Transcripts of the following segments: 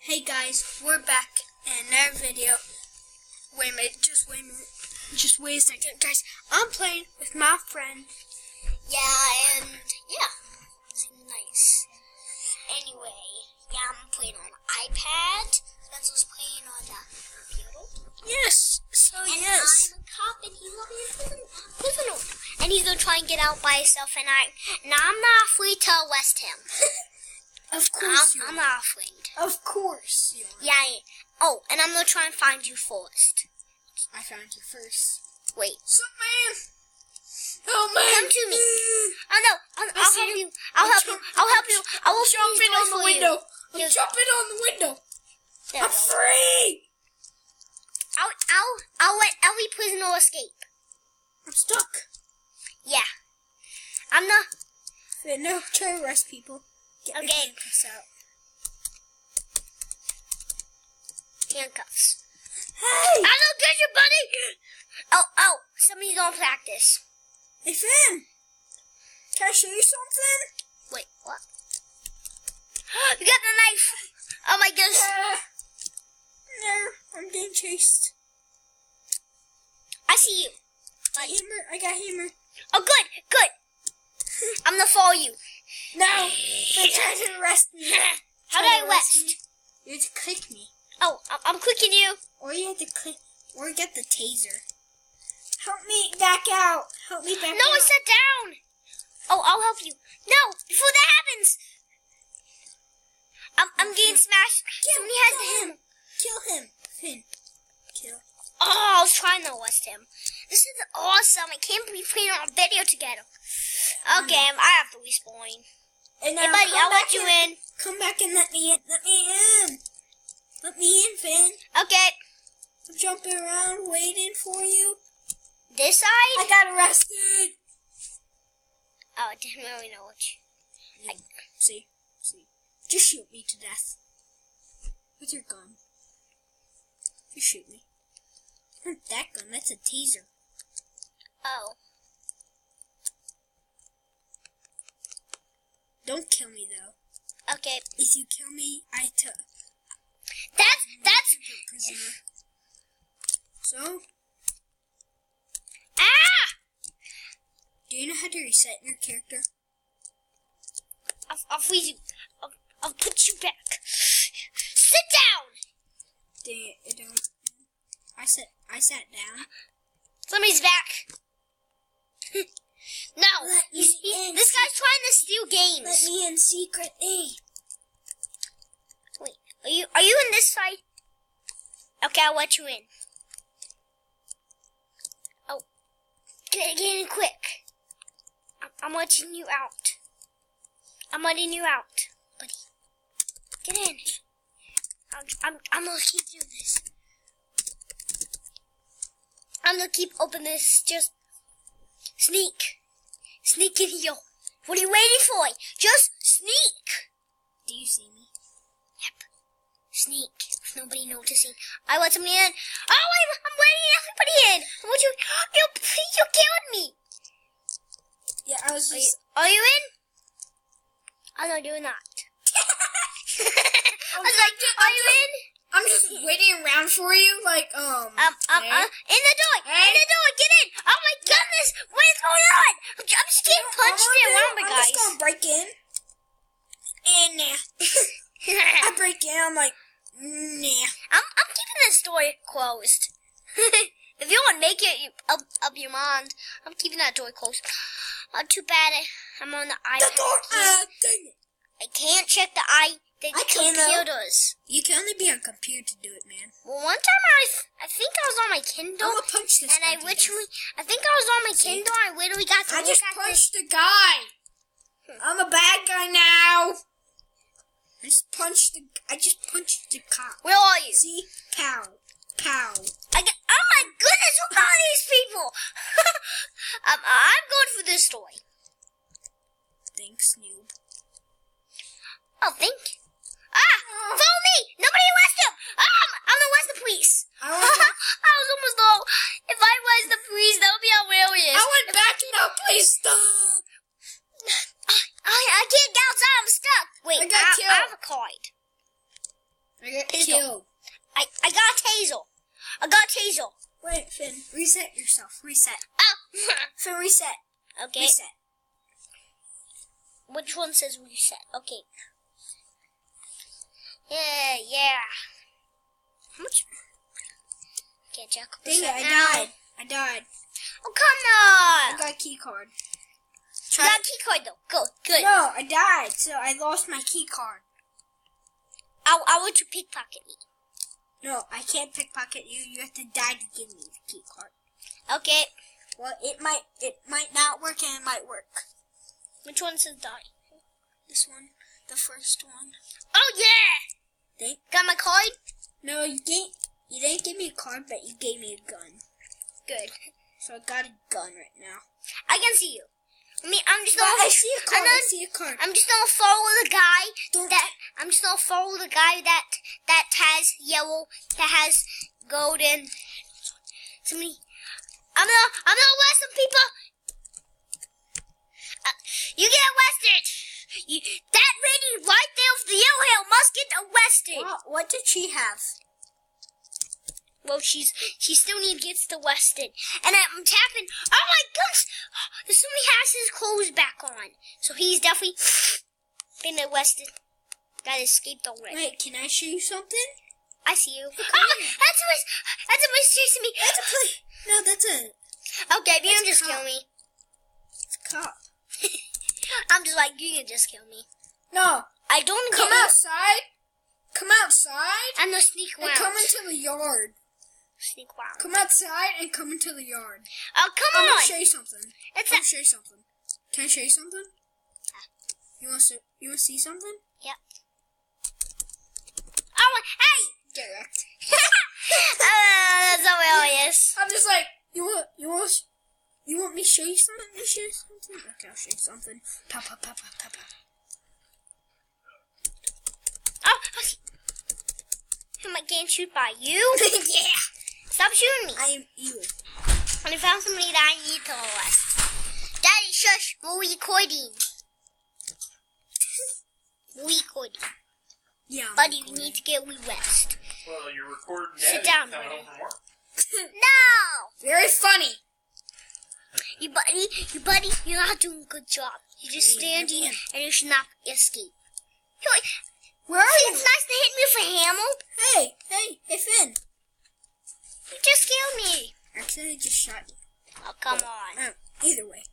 Hey guys, we're back in another video. Wait a minute, just wait a second, guys. I'm playing with my friend. Yeah, seems nice. Anyway, I'm playing on iPad. Spencer's playing on the computer. Yes, yes. I'm a cop, and he's over in prison. And he's gonna try and get out by himself, and I'm not free to arrest him. Of course I'm not afraid. Of course you are. Yeah. Oh, and I'm gonna try and find you first. I found you first. Wait. Some man. Oh man. Come to me. Oh no. I'll help you. I'll help you. I will jump in on the window. I'm jumping on the window. There I'm free. I'll let every prisoner escape. I'm stuck. Yeah. I'm not. No, try to arrest people. Get your Okay. handcuffs out. Handcuffs. Hey! I don't get you, buddy. Oh, somebody's on practice. Hey, Finn. Can I show you something? Wait, what? You got the knife. Oh my goodness. No, I'm getting chased. I see you. I got hammer. Oh, good. I'm gonna follow you. No, they're trying to arrest me. How do I arrest? You have to click me. Oh, I'm clicking you. Or you have to click, or get the taser. Help me back out. Help me back out. No, I sat down. Oh, I'll help you. No, before that happens. I'm getting smashed. Somebody has the hammer. Kill him. Finn. Kill. Oh, I was trying to arrest him. This is awesome. I can't believe we're playing on a video together. Okay, I have to respawn. And Hey, buddy, I'll let you in. Come back and let me in. Let me in. Let me in, Finn. Okay. I'm jumping around waiting for you. This side? I got arrested. Oh, I didn't really know what you... See. Just shoot me to death. With your gun. Just shoot me. Not that gun, that's a taser. Oh. Don't kill me though. Okay. If you kill me, That's... prisoner. So? Ah! Do you know how to reset your character? I'll freeze you. I'll put you back. Sit down! I sat down. Somebody's back. No. Let me in. This guy's trying to steal games. Let me in secretly. Wait, are you in this fight? Okay, I'll let you in. Oh, get in quick. I'm letting you out. I'm letting you out, buddy. Get in. I'm gonna keep doing this. I'm gonna keep opening this. Just sneak in here. What are you waiting for? Just sneak. Do you see me? Yep. Sneak. With nobody noticing. I let somebody in. Oh, I'm letting everybody in. You killed me. Yeah, I was just... Are you in? Oh, no, you're not. I was like, are you in? I'm just waiting around for you, like, in the door. Hey. In the door. Get in. Oh, my goodness. What is going on? I'm just getting punched around, I'm guys. just gonna break in. And I break in, I'm like, nah. I'm keeping this door closed. If you want to make it up your mind, I'm keeping that door closed. Too bad I'm on the iPad. The door, dang it. I can't check the computers. You can only be on computer to do it, man. Well, one time I think I was on my Kindle. I'm gonna punch this and guy I to literally, death. I think I was on my Kindle. I literally got to I look just at punched the guy. I'm a bad guy now. I just punched the cop. Where are you? See? Pow. Pow. Oh my goodness, look at all these people. I'm going for this story. Thanks, noob. Oh, follow me. Nobody arrest him. I'm gonna arrest the police. I was almost low. If I arrest the police, that would be hilarious. went back and now please stop. I can't get outside. I'm stuck. Wait, I got killed. I have a card. I got Taser. killed. I got a taser. I got a taser. Wait, Finn, reset yourself. Reset. Oh. Finn, reset. Okay. Reset. Which one says reset? Okay. Yeah. How much? Can't check. Dang it, I died. Oh, come I on. got a key card. You got a key card though. Good. No, I died, so I lost my key card. I want to pickpocket me. No, I can't pickpocket you. You have to die to give me the key card. Okay. Well, it might not work and it might work. Which one says die? This one, the first one. Oh yeah. Got my card? No, you didn't give me a card, but you gave me a gun. Good. So I got a gun right now. I can see you. I'm just No, gonna. I see a card. I see a card. I'm just gonna follow the guy Don't- I'm just gonna follow the guy that has yellow, that has golden. Somebody. I'm gonna arrest some people. You get arrested. That lady right there with the yellow hair must get arrested. What did she have? Well, she still needs to get arrested. And I'm tapping. Oh my gosh! Somebody has his clothes back on, so he's definitely been arrested. Got escaped already. Wait, can I show you something? I see you. Oh, that's a chasing me. That's a play. No, that's a Okay, you can That's just a kill cop. me. cop. I'm just like, you can just kill me. No, I don't come get it. outside. Come outside I'm gonna sneak and around. come into the yard. Sneak around. Come outside and come into the yard. Oh, come I'm gonna on. show you something. It's Let me show you something. Can I show you something? You want to see something? Yep. Oh, hey! Get wrecked. That's so hilarious. I'm just like, you want me to show you something? Let me show you something. Okay, I'll show you something. Pow, pow, pow, pow, pow, pow. Oh, am I getting shoot by you? Yeah. Stop shooting me. I am evil. And I found somebody that I need to arrest. Daddy, shush. We're recording. We're recording. Yeah. I'm Buddy, you recording. need to get arrested. Well, you're recording Sit Daddy down, coming buddy. home from work. No! Very funny. You buddy, you're not doing a good job. You're just standing and you should not escape. Where are you? It's nice to hit me with a hammer. Hey, Finn. You just killed me. Actually, I just shot you. Oh, come on. Either way.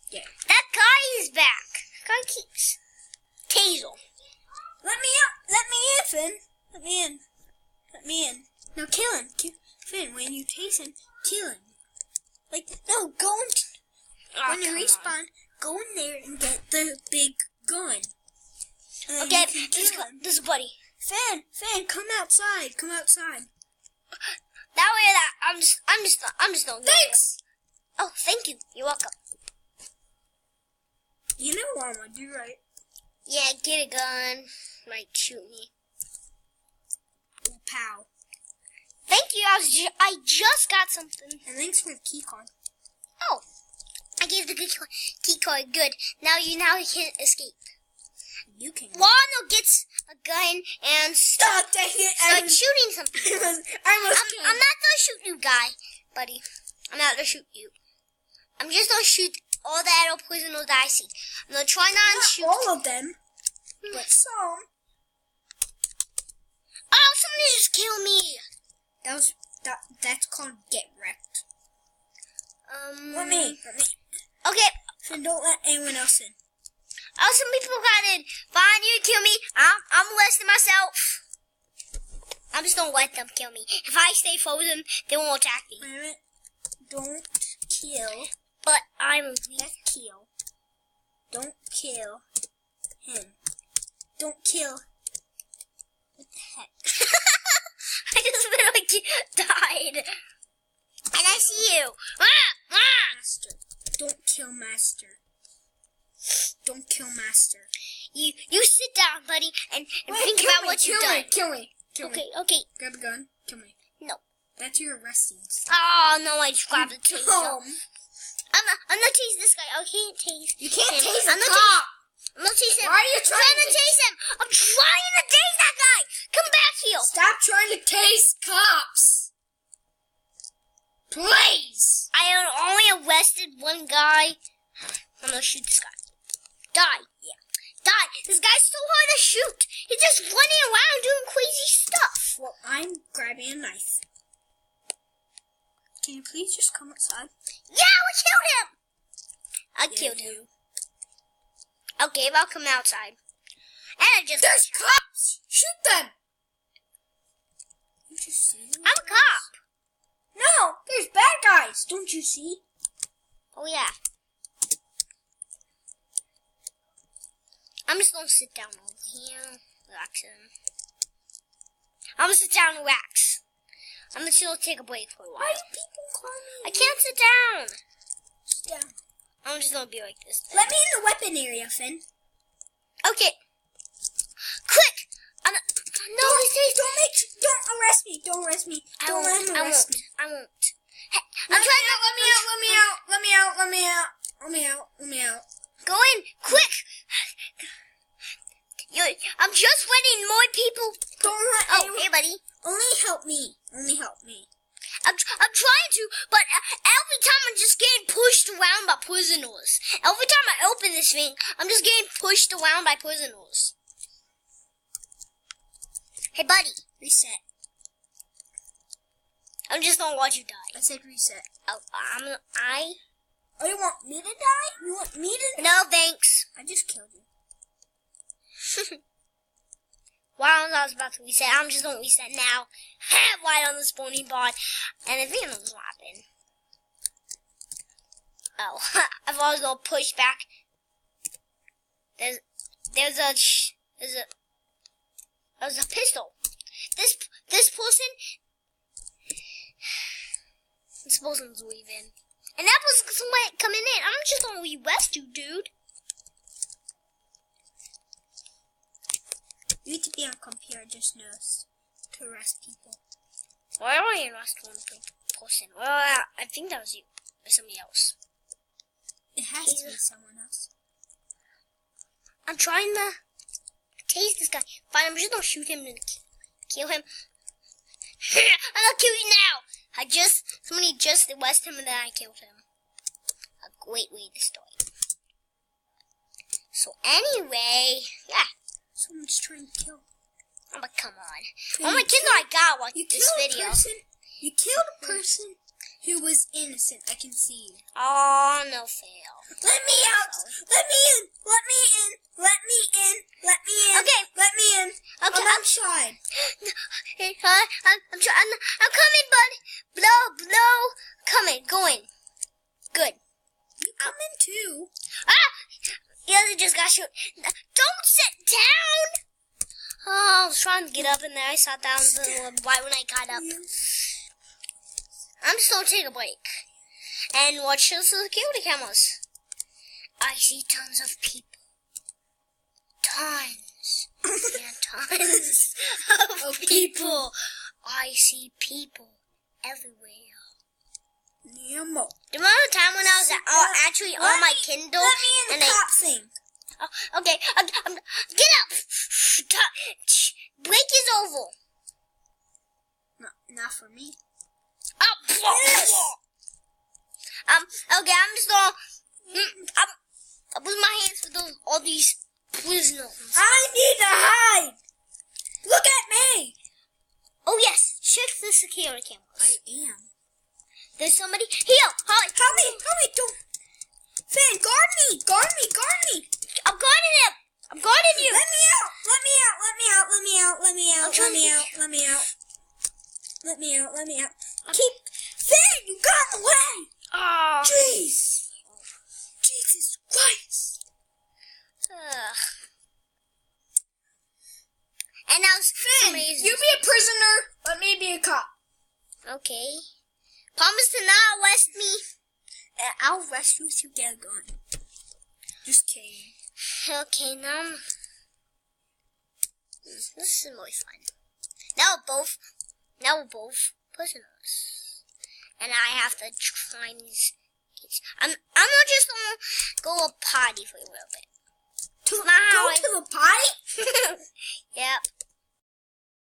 Yeah. That guy is back. Guy keeps taser. Let me out. Let me in, Finn. Let me in. Let me in. No, kill him. Finn, when you taste him, kill him. Like, no, go in. Oh, When you come on. respawn, go in there and get the big gun. And then Okay, you can kill him. this is buddy. Finn, come outside. Come outside. That way, I'm just not. Thanks. Oh, thank you. You're welcome. You know what I'm gonna do, right? Yeah, get a gun. Like, shoot me. Ooh, pow. Thank you. I just got something. And thanks for the key card. Oh, I gave the good key card. Good. Now you can escape. You can. Wano gets a gun and Stop! Dang it! start shooting something. I'm not gonna shoot you, guy, buddy. I'm not gonna shoot you. I'm just gonna shoot all the arrow poisoners that I see. I'm gonna try not to shoot. all of them, but some. Oh, somebody just killed me. That's called get wrecked. Let Mm. me. Okay. Finn, don't let anyone else in. Oh, some people got in. Fine, you kill me. I'm arresting myself. I'm just gonna let them kill me. If I stay frozen, they won't attack me. Wait a minute. Don't kill. But I'm Let's kill. Don't kill him. Don't kill. What the heck? I just literally died. And I see you. Master. Don't kill Master. Don't kill Master. You sit down, buddy, and think kill about me, what you've kill done. me, kill me. Kill me. Okay. Grab a gun. Kill me. No. That's your arresting. Oh no, I just grabbed the taser. Oh, I'm not chase this guy. I can't tase. you can't him. tase I'm a not cop. I'm not chasing him. Why are you I'm trying to trying chase him? I'm trying to chase that guy. Come back gonna shoot this guy. Die. Yeah. Die. This guy's so hard to shoot. He's just running around doing crazy stuff. Well, I'm grabbing a knife. Can you please just come outside? Yeah, we killed him. I killed him. Okay, I'll come outside. And I just... There's cops! Shoot them! Don't you see them? I'm a cop. No, there's bad guys. Don't you see? Oh, yeah. I'm just gonna sit down over here, relaxing. I'm gonna sit down and relax. I'm just gonna take a break for a while. Why do people call me? I can't sit down. Sit down. I'm just gonna be like this. Let me in the weapon area, Finn. Okay. Quick! Don't arrest me. Don't arrest me. Don't let him arrest me. I won't. Hey, Let me out. Go in, quick! I'm just letting more people. Don't let anyone. Hey, buddy. Only help me. I'm trying to, but every time I'm just getting pushed around by prisoners. Every time I open this thing, I'm just getting pushed around by prisoners. Hey, buddy. Reset. I'm just gonna watch you die. I said reset. Oh, Oh, you want me to die? You want me to die? No, thanks. I just killed you. While I was about to reset, I'm just gonna reset now. Right on the spawning board. And if you know what happened. Oh, I thought I was gonna push back. There's a pistol. This person's leaving. And that was somebody coming in. I'm just gonna arrest you, dude. You need to be on computer just knows to arrest people. Why are you arrest one person? Well, I think that was you or somebody else. It has to be someone else. I'm trying to tase this guy. Fine, I'm just gonna shoot him and kill him. I'm gonna kill you now. Somebody just arrested him and then I killed him. A great way to start. So anyway, yeah. Someone's trying to kill. Oh, but come on. Oh my kids, I got watch this video. You killed a person who was innocent. I can see you. Oh, no fail. Let me out! Let me in! Let me in! Let me in! Let me in! Okay. Let me in! Okay, I'm outside. I'm coming, bud. Blow. Coming, going. Good. You come in too. Ah! The other just got shot. Don't sit down! Oh, I was trying to get up and then I sat down right when I got up. I'm just gonna take a break and watch the security cameras. I see tons of people. Tons and tons of people. I see people everywhere. Nemo. Do you remember the time when I was actually on my Kindle? Let me in the cop thing. Oh, okay, get up! Break is over. No, not for me. Oh, okay, I'm just gonna I'll put my hands for all these prisoners. I need to hide. Look at me. Oh yes, check the security cameras. I am. There's somebody here. Holly, help me! Don't. Finn, guard me! I'm guarding him. I'm guarding you. Let me out! Keep. Finn, you got in the way! Oh. Jeez! Jesus Christ! And now Finn, you be a prisoner, let me be a cop. Okay. Promise to not arrest me. I'll arrest you if you get a gun. Just kidding. Okay, now this is really fun. Now we're both prisoners, and I have to find these kids. I'm not just gonna go a party for a little bit. Go to the party? Yep.